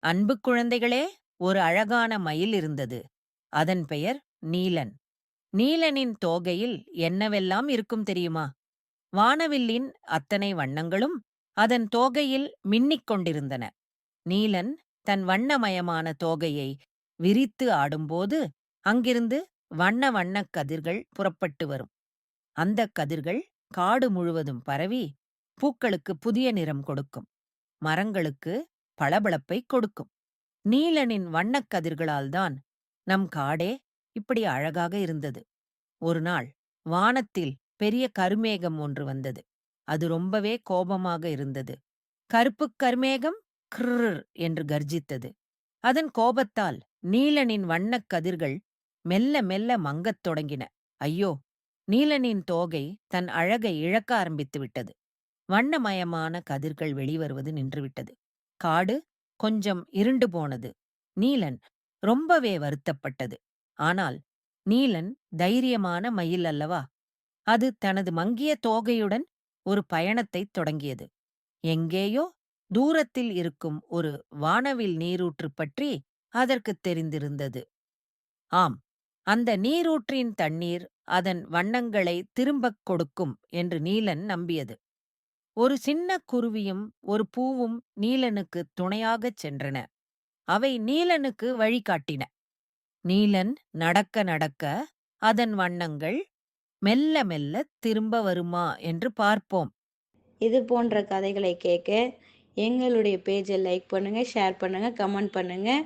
அன்பு குழந்தைகளே, ஒரு அழகான மயில் இருந்தது. அதன் பெயர் நீலன். நீலனின் தோகையில் என்னவெல்லாம் இருக்கும் தெரியுமா? வானவில்லின் அத்தனை வண்ணங்களும் அதன் தோகையில் மின்னிக் கொண்டிருந்தன. நீலன் தன் வண்ணமயமான தோகையை விரித்து ஆடும்போது அங்கிருந்து வண்ண வண்ணக் கதிர்கள் புறப்பட்டு வரும். அந்தக் கதிர்கள் காடு முழுவதும் பரவி பூக்களுக்கு புதிய நிறம் கொடுக்கும். மரங்களுக்கு பளபளப்பை கொடுக்கும். நீலனின் வண்ணக் கதிர்களால்தான் நம் காடே இப்படி அழகாக இருந்தது. ஒரு நாள் வானத்தில் பெரிய கருமேகம் ஒன்று வந்தது. அது ரொம்பவே கோபமாக இருந்தது. கருப்புக் கருமேகம் கிர்ர் என்று கர்ஜித்தது. அதன் கோபத்தால் நீலனின் வண்ணக் கதிர்கள் மெல்ல மெல்ல மங்கத் தொடங்கின. ஐயோ! நீலனின் தோகை தன் அழகை இழக்க ஆரம்பித்து விட்டது. வண்ணமயமான கதிர்கள் வெளிவருவது நின்றுவிட்டது. காடு கொஞ்சம் இருண்டு போனது. நீலன் ரொம்பவே வருத்தப்பட்டது. ஆனால் நீலன் தைரியமான மயில் அல்லவா? அது தனது மங்கிய தோகையுடன் ஒரு பயணத்தைத் தொடங்கியது. எங்கேயோ தூரத்தில் இருக்கும் ஒரு வானவில் நீரூற்று பற்றி அதற்குத் தெரிந்திருந்தது. ஆம், அந்த நீரூற்றின் தண்ணீர் அதன் வண்ணங்களை திரும்பக் கொடுக்கும் என்று நீலன் நம்பியது. ஒரு சின்ன குருவியும் ஒரு பூவும் நீலனுக்குத் துணையாகச் சென்றன. அவை நீலனுக்கு வழிகாட்டின. நீலன் நடக்க நடக்க அதன் வண்ணங்கள் மெல்ல மெல்ல திரும்ப வருமா என்று பார்ப்போம். இது போன்ற கதைகளை கேட்க எங்களுடைய பேஜை லைக் பண்ணுங்கள், ஷேர் பண்ணுங்கள், கமெண்ட் பண்ணுங்கள்.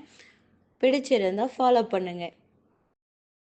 பிடிச்சிருந்தா ஃபாலோ பண்ணுங்கள்.